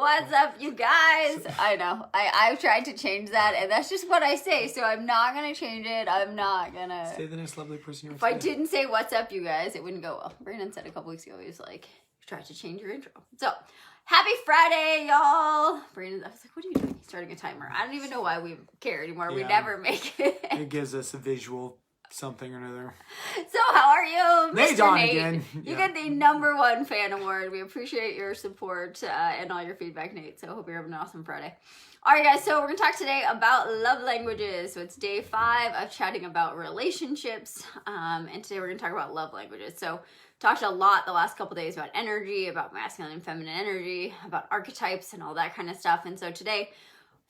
What's up, you guys? I know. I've tried to change that, and that's just what I say, so I'm not going to change it. I'm not going to... Say the nice, lovely person you're If I didn't say what's up, you guys, it wouldn't go well. Brandon said a couple weeks ago, he was like, you tried to change your intro. So, happy Friday, y'all. Brandon, I was like, what are you doing? He's starting a timer. I don't even know why we care anymore. Yeah. We never make it. It gives us a visual something or another. So how are you, Mr. Nate? Again. You get the #1 fan award. We appreciate your support and all your feedback, Nate. So I hope you're having an awesome Friday. All right, guys. So we're going to talk today about love languages. So it's day 5 of chatting about relationships. And today we're going to talk about love languages. So talked a lot the last couple days about energy, about masculine and feminine energy, about archetypes and all that kind of stuff. And so today,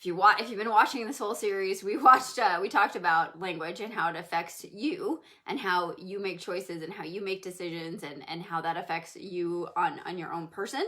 if you've been watching this whole series, we talked about language and how it affects you and how you make choices and how you make decisions and how that affects you on your own person.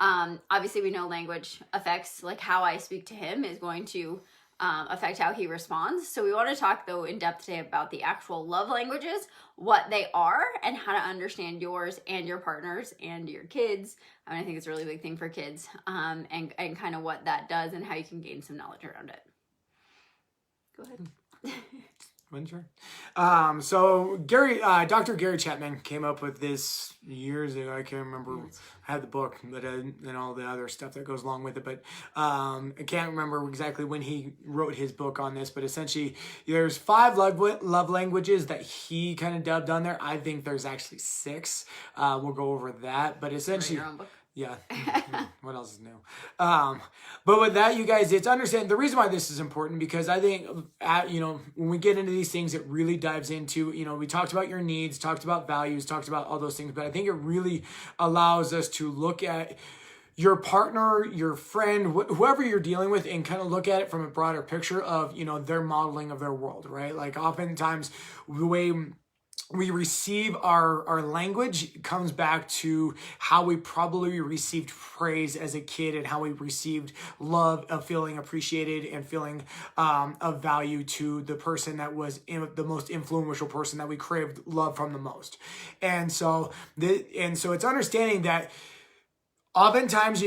Obviously we know language affects, like how I speak to him is going to affect how he responds. So we want to talk though in depth today about the actual love languages, what they are, and how to understand yours and your partners and your kids. I mean, I think it's a really big thing for kids, and kind of what that does and how you can gain some knowledge around it. Go ahead. Sure. So Dr. Gary Chapman came up with this years ago. I can't remember. I had the book, but and all the other stuff that goes along with it. But I can't remember exactly when he wrote his book on this. But essentially, there's 5 love languages that he kind of dubbed on there. I think there's actually 6. We'll go over that. But essentially, yeah. What else is new? But with that, you guys, it's understand the reason why this is important, because I think, when we get into these things, it really dives into, we talked about your needs, talked about values, talked about all those things, but I think it really allows us to look at your partner, your friend, whoever you're dealing with, and kind of look at it from a broader picture of, their modeling of their world, right? Like oftentimes the way we receive our language comes back to how we probably received praise as a kid and how we received love of feeling appreciated and feeling of value to the person that was the most influential person that we craved love from the most. And so it's understanding that oftentimes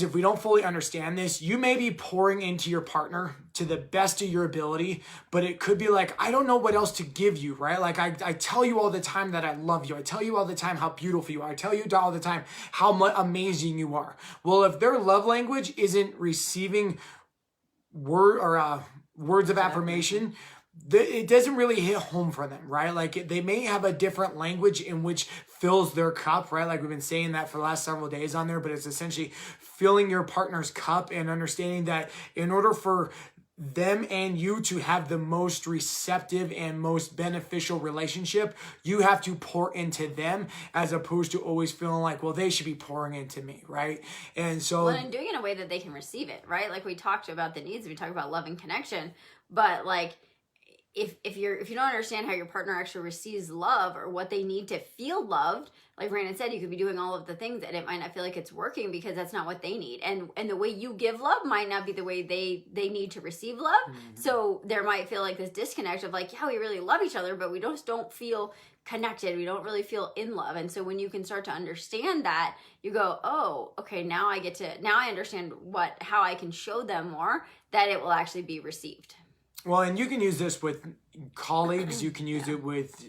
if we don't fully understand this, you may be pouring into your partner to the best of your ability, but it could be like, I don't know what else to give you, right? Like I tell you all the time that I love you. I tell you all the time how beautiful you are. I tell you all the time how amazing you are. Well, if their love language isn't receiving words of affirmation, it doesn't really hit home for them, right? Like they may have a different language in which fills their cup, right? Like we've been saying that for the last several days on there, but it's essentially filling your partner's cup and understanding that in order for them and you to have the most receptive and most beneficial relationship, you have to pour into them as opposed to always feeling like, well, they should be pouring into me, right? And so... Well, and doing it in a way that they can receive it, right? Like we talked about the needs, we talked about love and connection, but like if you don't understand how your partner actually receives love or what they need to feel loved, like Brandon said, you could be doing all of the things and it might not feel like it's working because that's not what they need. And the way you give love might not be the way they need to receive love. Mm-hmm. So there might feel like this disconnect of like, yeah, we really love each other, but we just don't feel connected. We don't really feel in love. And so when you can start to understand that, you go, oh, okay, now I understand how I can show them more that it will actually be received. Well, and you can use this with colleagues. You can use it with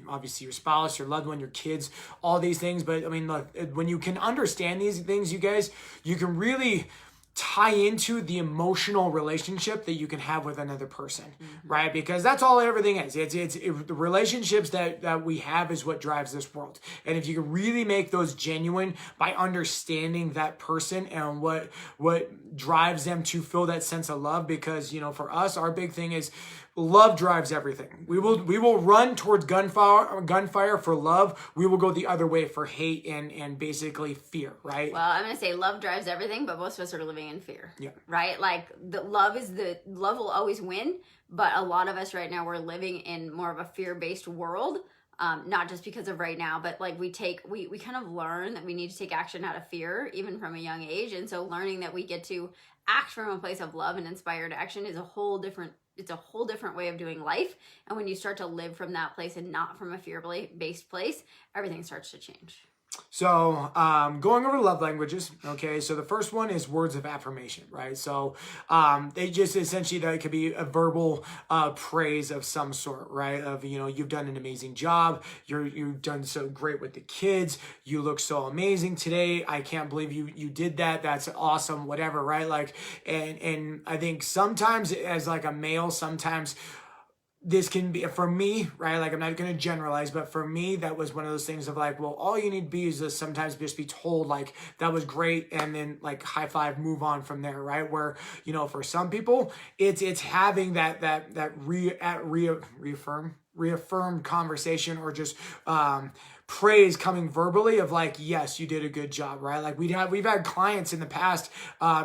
obviously your spouse, your loved one, your kids, all these things. But I mean, look, when you can understand these things, you guys, you can really tie into the emotional relationship that you can have with another person, right? Because that's all everything is. It's the relationships that we have is what drives this world. And if you can really make those genuine by understanding that person and what drives them to feel that sense of love, because, for us, our big thing is love drives everything. We will run towards gunfire for love. We will go the other way for hate and basically fear, right? Well, I'm going to say love drives everything, but most of us are living in fear. Yeah. Right? Like love will always win, but a lot of us right now, we're living in more of a fear-based world. Not just because of right now, but like we kind of learn that we need to take action out of fear, even from a young age. And so learning that we get to act from a place of love and inspired action is a whole different way of doing life. And when you start to live from that place and not from a fear-based place, everything starts to change. So, going over love languages, okay, so the first one is words of affirmation, right? So, they just essentially, that could be a verbal praise of some sort, right? Of, you've done an amazing job, you've done so great with the kids, you look so amazing today, I can't believe you did that, that's awesome, whatever, right? Like, and I think sometimes as like a male, sometimes this can be, for me, right? Like, I'm not going to generalize, but for me, that was one of those things of like, well, all you need to be is to sometimes just be told like, that was great. And then like high five, move on from there. Right. Where, for some people it's having that reaffirmed conversation, or just, praise coming verbally of like, yes, you did a good job, right? Like we've had clients in the past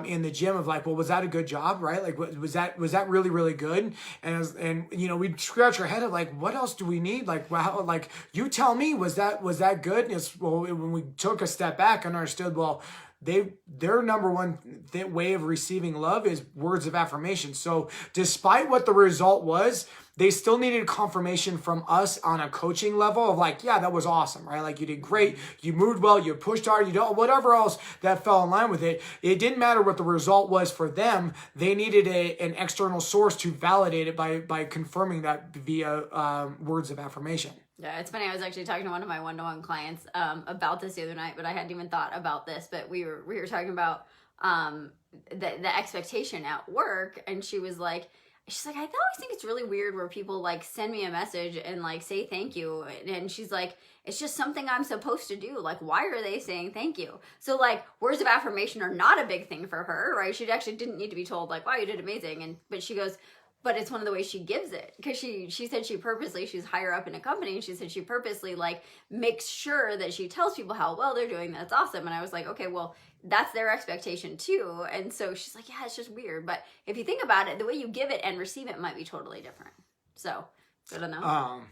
in the gym of like, well, was that a good job, right? Like was that really, really good? And we'd scratch our head of like, what else do we need? Like, wow, like you tell me, was that good? And when we took a step back and understood, well, their number one way of receiving love is words of affirmation. So despite what the result was, they still needed confirmation from us on a coaching level of like, yeah, that was awesome, right? Like you did great, you moved well, you pushed hard, whatever else that fell in line with it. It didn't matter what the result was for them. They needed an external source to validate it by confirming that via words of affirmation. Yeah, it's funny. I was actually talking to one of my one-to-one clients about this the other night, but I hadn't even thought about this. But we were talking about the expectation at work, and she's like, I always think it's really weird where people like send me a message and like say thank you, and she's like, it's just something I'm supposed to do. Like, why are they saying thank you? So like, words of affirmation are not a big thing for her, right? She actually didn't need to be told like, wow, you did amazing, but she goes, but it's one of the ways she gives it, because she said she's higher up in a company, and she said she purposely like makes sure that she tells people how well they're doing. That's awesome. And I was like, okay, well, that's their expectation too. And so she's like, yeah, it's just weird. But if you think about it, the way you give it and receive it might be totally different. So good to know.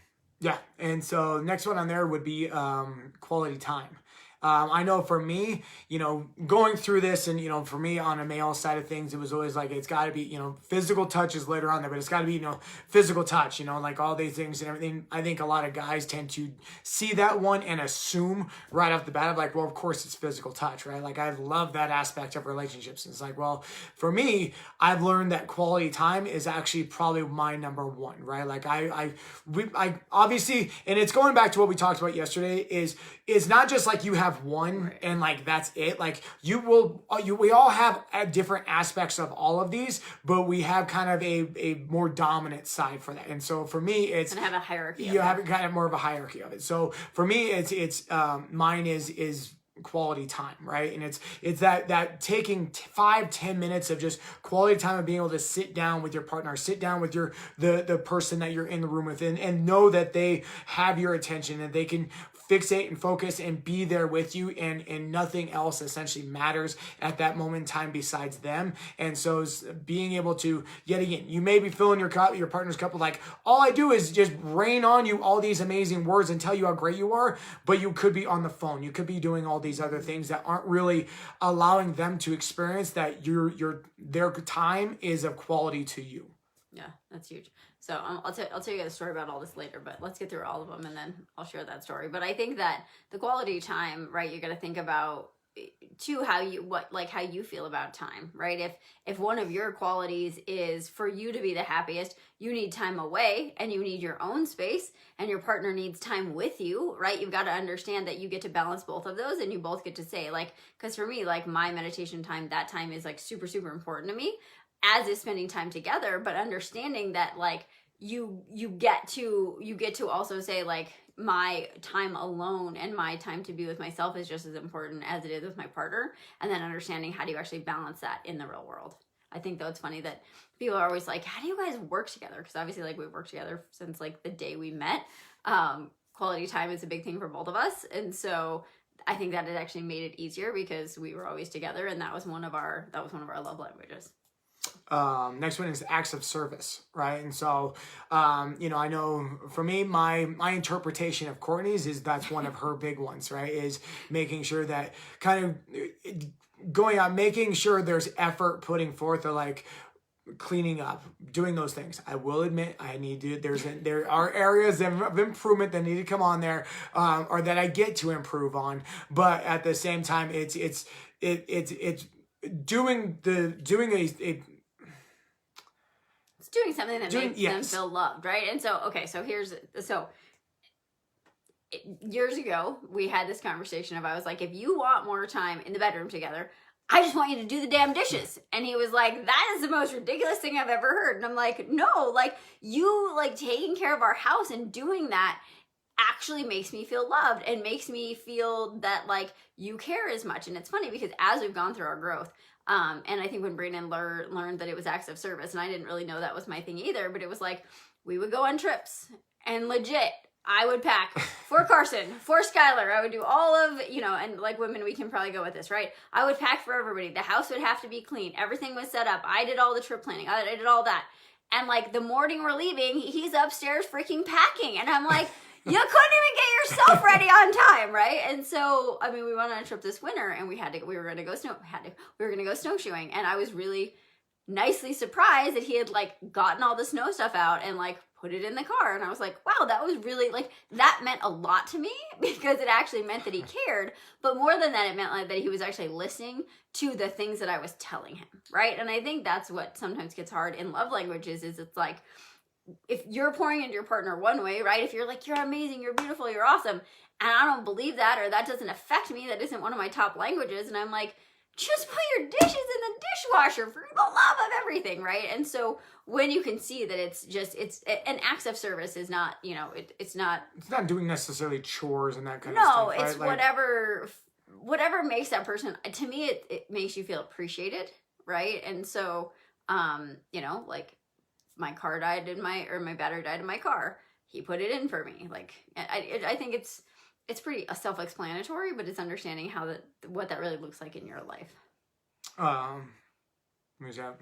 Yeah. And so next one on there would be quality time. I know for me, going through this, and, for me on a male side of things, it was always like, it's got to be, physical touch is later on there, but it's got to be, physical touch, like all these things and everything. I think a lot of guys tend to see that one and assume right off the bat of like, well, of course it's physical touch, right? Like I love that aspect of relationships. It's like, well, for me, I've learned that quality time is actually probably my number one, right? Like I obviously, and it's going back to what we talked about yesterday, is it's not just like you have one right, and like that's it. Like we all have different aspects of all of these, but we have kind of a more dominant side for that. And so for me, it's gonna have a hierarchy. You have kind of more of a hierarchy of it. So for me, it's mine is quality time, right? And it's that taking 5-10 minutes of just quality time of being able to sit down with your partner, sit down with the person that you're in the room with, and know that they have your attention, and they can fixate and focus and be there with you, and nothing else essentially matters at that moment in time besides them. And so being able to, yet again, you may be filling your partner's cup with like, all I do is just rain on you all these amazing words and tell you how great you are, but you could be on the phone, you could be doing all these other things that aren't really allowing them to experience that their time is of quality to you. Yeah, that's huge. So I'll tell you guys a story about all this later, but let's get through all of them and then I'll share that story. But I think that the quality time, right, you got to think about too how you feel about time, right? If one of your qualities is for you to be the happiest, you need time away and you need your own space, and your partner needs time with you, right? You've got to understand that you get to balance both of those, and you both get to say like, because for me, like my meditation time, that time is like super, super important to me, as is spending time together, but understanding that like you get to also say like, my time alone and my time to be with myself is just as important as it is with my partner, and then understanding how do you actually balance that in the real world. I think though it's funny that people are always like, how do you guys work together? Because obviously like we've worked together since like the day we met. Quality time is a big thing for both of us, and so I think that it actually made it easier because we were always together, and that was one of our love languages. Next one is acts of service, right? And so, I know for me, my interpretation of Courtney's is that's one of her big ones, right? Is making sure that kind of going on, making sure there's effort putting forth, or like, cleaning up, doing those things. I will admit I need to, there are areas of improvement that need to come on there, or that I get to improve on. But at the same time, it's doing something that makes them feel loved, right? And so, okay, so years ago, we had this conversation of, I was like, if you want more time in the bedroom together, I just want you to do the damn dishes. And he was like, that is the most ridiculous thing I've ever heard. And I'm like, no, like, you, like, taking care of our house and doing that actually makes me feel loved and makes me feel that, like, you care as much. And it's funny because as we've gone through our growth, and I think when Brandon learned that it was acts of service, and I didn't really know that was my thing either, but it was like, we would go on trips, and legit, I would pack for Carson, for Skylar. I would do all of, and like women, we can probably go with this, right? I would pack for everybody. The house would have to be clean. Everything was set up. I did all the trip planning. I did all that. And like the morning we're leaving, he's upstairs freaking packing. And I'm like, you couldn't even get yourself ready on time, right? And so, I mean, we went on a trip this winter and we were going to go snowshoeing. And I was really nicely surprised that he had like gotten all the snow stuff out and like put it in the car. And I was like, wow, that was really, like, that meant a lot to me because it actually meant that he cared. But more than that, it meant like that he was actually listening to the things that I was telling him, right? And I think that's what sometimes gets hard in love languages is it's like, if you're pouring into your partner one way, right? If you're like, you're amazing, you're beautiful, you're awesome, and I don't believe that, or that doesn't affect me, that isn't one of my top languages, and I'm like, just put your dishes in the dishwasher for the love of everything, right? And so when you can see that it's an acts of service is not, it's not doing necessarily chores and that kind of stuff. No, it's like, whatever makes that person, to me, it makes you feel appreciated, right? And so, like, my car died my battery died in my car. He put it in for me. Like, I think it's pretty self-explanatory, but it's understanding what that really looks like in your life. Where's that?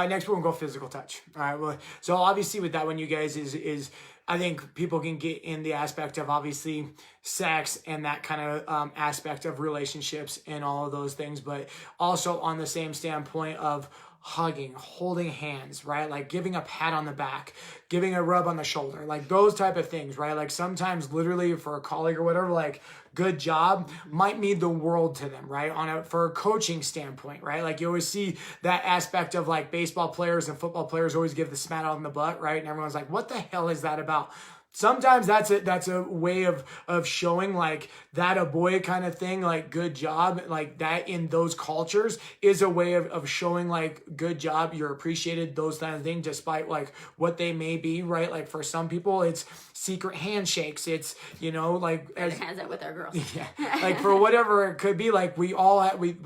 Next we'll go physical touch. All right. Well, so obviously with that one, you guys is I think people can get in the aspect of obviously sex and that kind of aspect of relationships and all of those things, but also on the same standpoint of hugging, holding hands, right? Like giving a pat on the back, giving a rub on the shoulder, like those type of things, right? Like sometimes literally for a colleague or whatever, like good job might mean the world to them, right? For a coaching standpoint, right? Like you always see that aspect of like baseball players and football players always give the smack on the butt, right? And everyone's like, what the hell is that about? Sometimes that's a way of showing like that a boy kind of thing, like good job, like that in those cultures is a way of showing like good job, you're appreciated, those kind of things, despite like what they may be, right? Like for some people, it's secret handshakes. It's, like as hands out with our girls. Yeah. Like for whatever it could be, like we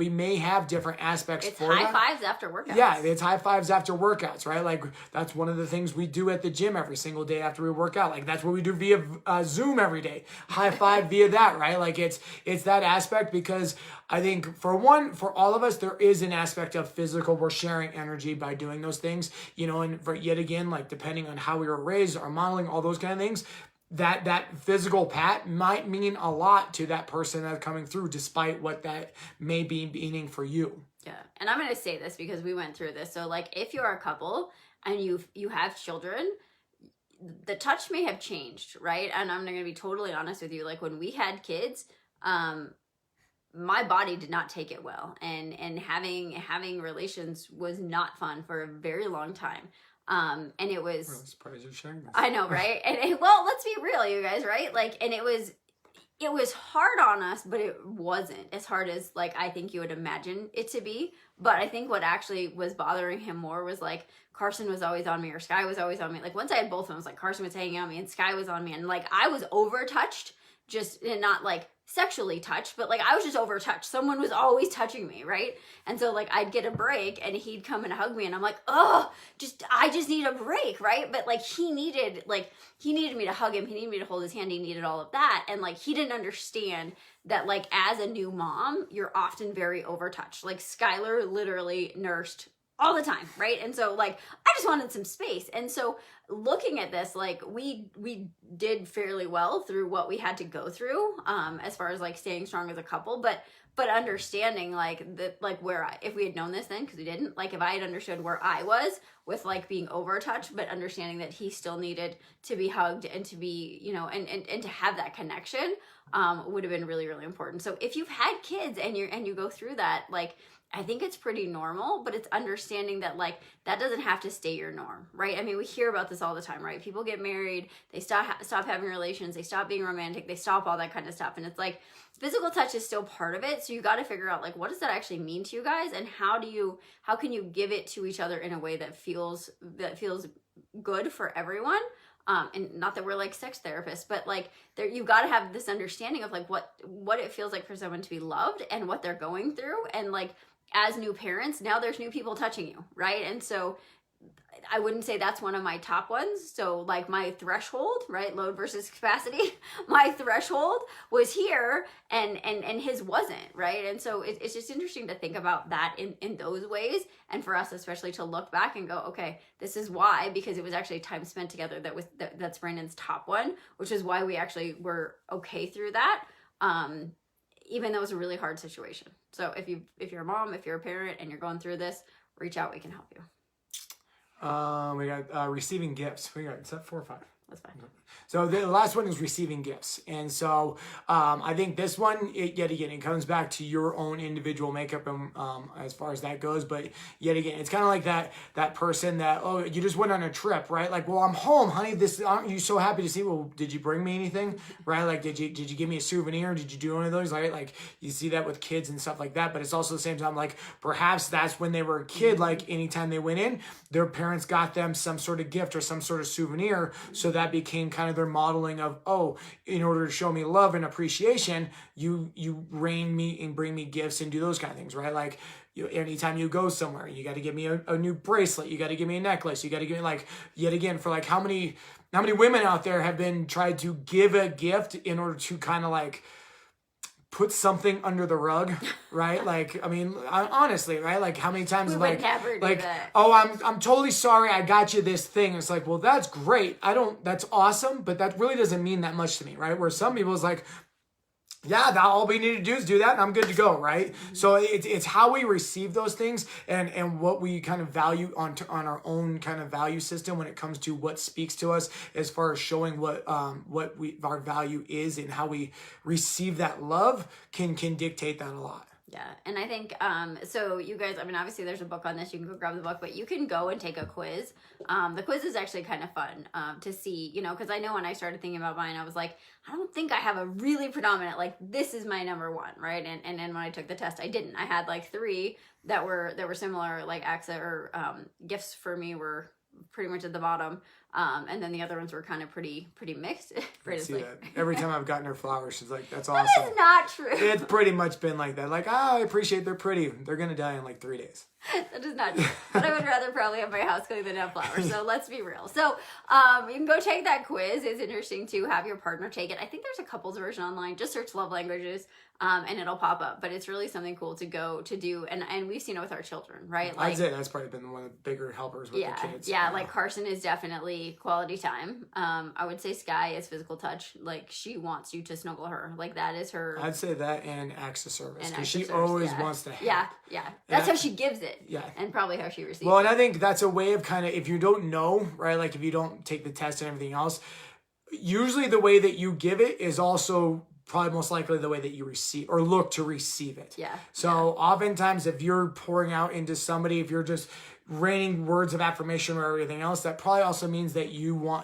may have different aspects it's for high fives after workouts. Yeah, it's high fives after workouts, right? Like that's one of the things we do at the gym every single day after we work out. Like that's what we do via Zoom every day. High five via that, right? Like it's that aspect because I think for all of us, there is an aspect of physical. We're sharing energy by doing those things, and for yet again, like depending on how we were raised, our modeling, all those kind of things, that physical pat might mean a lot to that person that's coming through, despite what that may be meaning for you. Yeah. And I'm going to say this because we went through this. So like if you're a couple and you have children, the touch may have changed, right? And I'm going to be totally honest with you. Like when we had kids, my body did not take it well, and having relations was not fun for a very long time. And it was. I'm surprised you're sharing this. I know, right? And well, let's be real, you guys, right? Like, and it was hard on us, but it wasn't as hard as like I think you would imagine it to be. But I think what actually was bothering him more was like Carson was always on me or Sky was always on me. Like once I had both of them, it was like Carson was hanging on me and Sky was on me, and like I was over touched, just not like sexually touched, but like I was just over touched. Someone was always touching me, right? And so like I'd get a break and he'd come and hug me and I'm like, I just need a break, right? But like he needed me to hug him, he needed me to hold his hand, he needed all of that. And like he didn't understand that like as a new mom, you're often very over touched. Like Skylar literally nursed all the time, right? And so like I just wanted some space. And so looking at this, like we did fairly well through what we had to go through as far as like staying strong as a couple, but but understanding like that, like if we had known this then, because we didn't, like if I had understood where I was with like being overtouched, but understanding that he still needed to be hugged and to be, you know, and to have that connection, would have been really, really important. So if you've had kids and you go through that, like, I think it's pretty normal, but it's understanding that like that doesn't have to stay your norm, right? I mean, we hear about this all the time, right? People get married, they stop having relations, they stop being romantic, they stop all that kind of stuff, and it's like physical touch is still part of it. So you got to figure out like what does that actually mean to you guys, and how can you give it to each other in a way that feels good for everyone. And not that we're like sex therapists, but like you've got to have this understanding of like what it feels like for someone to be loved and what they're going through. And like as new parents, now there's new people touching you, right? And so I wouldn't say that's one of my top ones. So like my threshold, right? Load versus capacity. My threshold was here and his wasn't, right? And so it's just interesting to think about that in those ways. And for us, especially to look back and go, okay, this is why, because it was actually time spent together that's Brandon's top one, which is why we actually were okay through that. Even though it was a really hard situation. So if you're a mom, if you're a parent and you're going through this, reach out, we can help you. We got receiving gifts. Is that 4 or 5? That's fine. So the last one is receiving gifts. And so I think this one, yet again, it comes back to your own individual makeup and as far as that goes. But yet again, it's kind of like that person that, oh, you just went on a trip, right? Like, well, I'm home, honey. Aren't you so happy to see? Well, did you bring me anything, right? Like, did you give me a souvenir? Did you do one of those? Like you see that with kids and stuff like that. But it's also the same time, like perhaps that's when they were a kid, like anytime they went in, their parents got them some sort of gift or some sort of souvenir. So that became kind of their modeling of, oh, in order to show me love and appreciation, you reign me and bring me gifts and do those kind of things, right? Like anytime you go somewhere, you got to give me a new bracelet, you got to give me a necklace, you got to give me like, yet again, for like how many women out there have been tried to give a gift in order to kind of like put something under the rug, right? Like, I mean, honestly, right? Like, how many times, We like, would never do that. oh, I'm totally sorry, I got you this thing. It's like, well, that's great. That's awesome, but that really doesn't mean that much to me, right? Where some people is like, yeah, all we need to do is do that and I'm good to go, right? Mm-hmm. So it's how we receive those things and what we kind of value on our own kind of value system when it comes to what speaks to us as far as showing what our value is and how we receive that love can dictate that a lot. Yeah. And I think, so you guys, I mean, obviously there's a book on this, you can go grab the book, but you can go and take a quiz. The quiz is actually kind of fun, to see, you know, cause I know when I started thinking about mine, I was like, I don't think I have a really predominant, like this is my number one. Right. And then when I took the test, I didn't, I had like 3 that were similar, like accent or, gifts for me were pretty much at the bottom. And then the other ones were kind of pretty mixed. I see that. Every time I've gotten her flowers, she's like, that's that awesome. That is not true. It's pretty much been like that. Like, oh, I appreciate they're pretty. They're going to die in like 3 days. That is not true. But I would rather probably have my house clean than have flowers. So let's be real. So you can go take that quiz. It's interesting to have your partner take it. I think there's a couples version online. Just search love languages and it'll pop up. But it's really something cool to go to do. And we've seen it with our children, right? Like, I'd say that's probably been one of the bigger helpers with the kids. Yeah, like Carson is definitely quality time. I would say Sky is physical touch. Like she wants you to snuggle her. Like that is her. I'd say that and acts of service. Because she service, always wants to help. Yeah. That's how she gives it. Yeah. And probably how she receives it. Well, and I think that's a way of kind of, if you don't know, right, like if you don't take the test and everything else, usually the way that you give it is also probably most likely the way that you receive or look to receive it. Yeah. So oftentimes if you're pouring out into somebody, if you're just raining words of affirmation or everything else, that probably also means that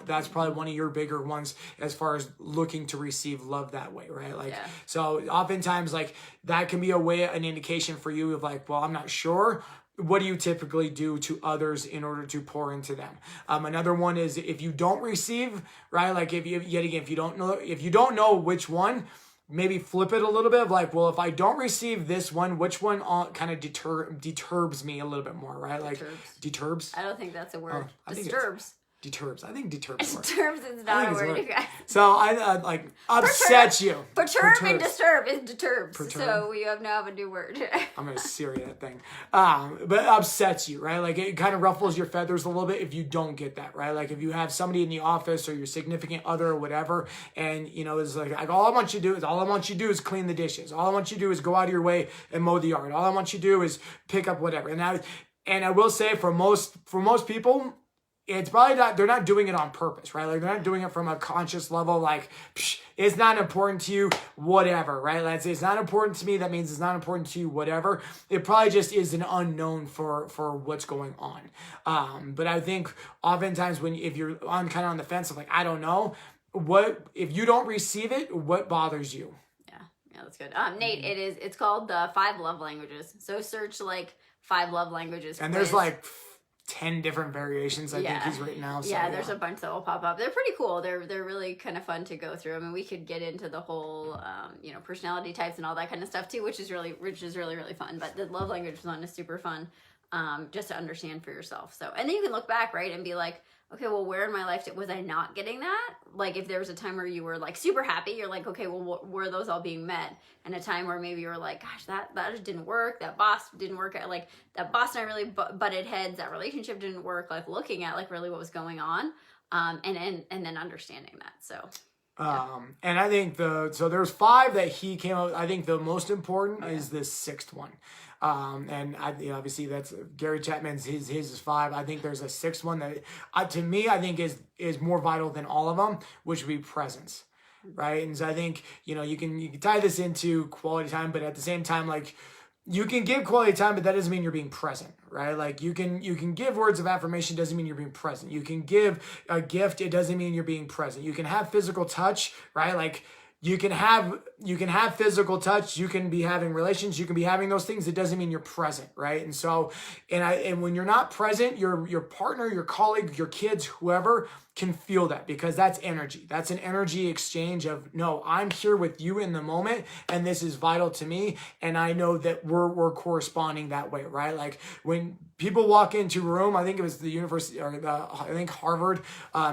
that's probably one of your bigger ones as far as looking to receive love that way, right? Like, so oftentimes like that can be an indication for you of like, well, I'm not sure. What do you typically do to others in order to pour into them? Another one is if you don't receive, right? Like if you don't know which one, maybe flip it a little bit of like, well, if I don't receive this one, which one kind of deturbs me a little bit more, right? Like deturbs. I don't think that's a word. I think Disturbs. Deturbs. I think deturbs. Deturbs is not a word, you guys. So I like upset you. Perturb and disturb is deturbs. Perturb. So we now have a new word. I'm gonna Siri that thing. But upsets you, right? Like it kind of ruffles your feathers a little bit if you don't get that, right? Like if you have somebody in the office or your significant other or whatever, and it's like all I want you to do is clean the dishes. All I want you to do is go out of your way and mow the yard. All I want you to do is pick up whatever. And I will say for most people, it's probably not, they're not doing it on purpose, right? Like they're not doing it from a conscious level, like, it's not important to you, whatever, right? Like, it's not important to me, that means it's not important to you, whatever. It probably just is an unknown for what's going on. But I think oftentimes if you're kind of on the fence of like, I don't know, if you don't receive it, what bothers you? Yeah, that's good. Nate, it's called the 5 love languages. So search like 5 love languages. And there's like 10 different variations I think he's written now. So, there's a bunch that will pop up. They're pretty cool. They're really kind of fun to go through. I mean, we could get into the whole personality types and all that kind of stuff too, which is really fun. But the love language one is super fun, just to understand for yourself. So, and then you can look back, right, and be like, okay, well, where in my life was I not getting that? Like, if there was a time where you were like super happy, you're like, okay, well, were those all being met? And a time where maybe you were like, gosh, that just didn't work. That boss didn't work. Like, that boss and I really butted heads. That relationship didn't work. Like, looking at like really what was going on, and then understanding that. So. Yeah. And I think so there's 5 that he came up with. I think the most important is this 6th one. And obviously that's Gary Chapman's, his is 5. I think there's a 6th one that to me, I think is more vital than all of them, which would be presence. Right. And so I think, you can tie this into quality time, but at the same time, like, you can give quality time, but that doesn't mean you're being present, right? Like you can give words of affirmation, doesn't mean you're being present. You can give a gift, it doesn't mean you're being present. You can have physical touch, right? Like you can have physical touch, you can be having relations, you can be having those things. It doesn't mean you're present, right? And so, and when you're not present, your partner, your colleague, your kids, whoever can feel that, because that's energy. That's an energy exchange of, no, I'm here with you in the moment, and this is vital to me, and I know that we're corresponding that way, right? Like when people walk into a room, I think it was the university, or I think Harvard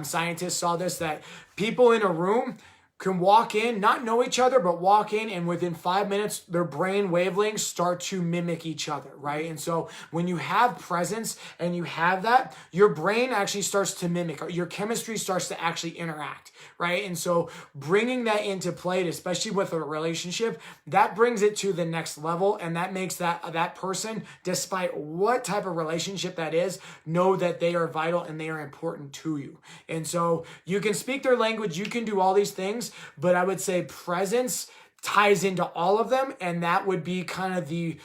scientists saw this, that people in a room can walk in, not know each other, but walk in, and within 5 minutes, their brain wavelengths start to mimic each other, right? And so when you have presence and you have that, your brain actually starts to mimic, or your chemistry starts to actually interact, right? And so bringing that into play, especially with a relationship, that brings it to the next level, and that makes that person, despite what type of relationship that is, know that they are vital and they are important to you. And so you can speak their language, you can do all these things, but I would say presence ties into all of them, and that would be kind of the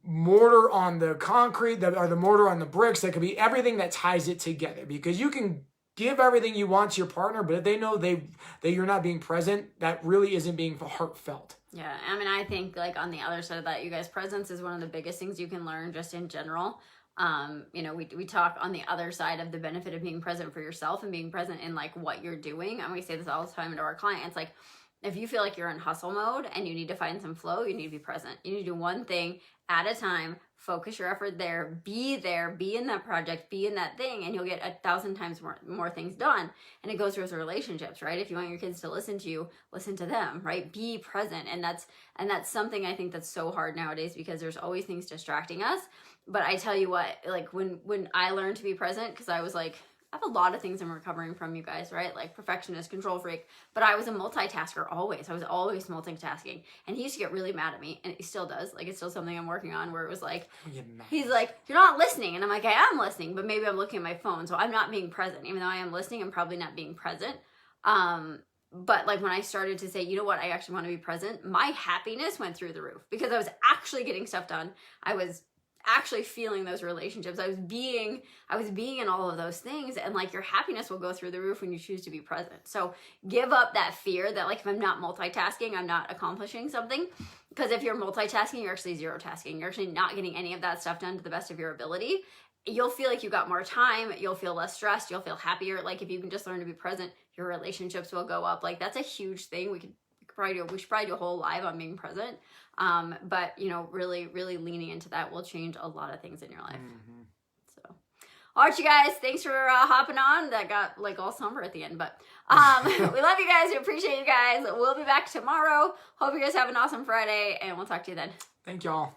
mortar on the concrete, or the mortar on the bricks. That could be everything that ties it together, because you can give everything you want to your partner, but if they know that you're not being present, that really isn't being heartfelt. Yeah, I mean, I think like on the other side of that, you guys, presence is one of the biggest things you can learn just in general. We talk on the other side of the benefit of being present for yourself and being present in like what you're doing. And we say this all the time to our clients, like, if you feel like you're in hustle mode and you need to find some flow, you need to be present. You need to do one thing at a time, focus your effort there, be in that project, be in that thing, and you'll get 1,000 times more things done. And it goes with relationships, right? If you want your kids to listen to you, listen to them, right? Be present. And that's something I think that's so hard nowadays, because there's always things distracting us. But I tell you what, like when I learned to be present, because I was like, I have a lot of things I'm recovering from, you guys, right? Like perfectionist, control freak, but I was a multitasker always. I was always multitasking, and he used to get really mad at me, and he still does. Like, it's still something I'm working on, where it was like, he's like, you're not listening. And I'm like, I am listening, but maybe I'm looking at my phone. So I'm not being present. Even though I am listening, I'm probably not being present. But like when I started to say, you know what, I actually want to be present, my happiness went through the roof, because I was actually getting stuff done. I was actually feeling those relationships. I was being in all of those things, and like your happiness will go through the roof when you choose to be present. So give up that fear that like, if I'm not multitasking, I'm not accomplishing something. Because if you're multitasking, you're actually zero tasking. You're actually not getting any of that stuff done to the best of your ability. You'll feel like you got more time. You'll feel less stressed. You'll feel happier. Like if you can just learn to be present, your relationships will go up. Like that's a huge thing. We should probably do a whole live on being present. But really, really leaning into that will change a lot of things in your life. Mm-hmm. So, All right, you guys, thanks for hopping on. That got like all somber at the end, but we love you guys. We appreciate you guys. We'll be back tomorrow. Hope you guys have an awesome Friday, and we'll talk to you then. Thank y'all.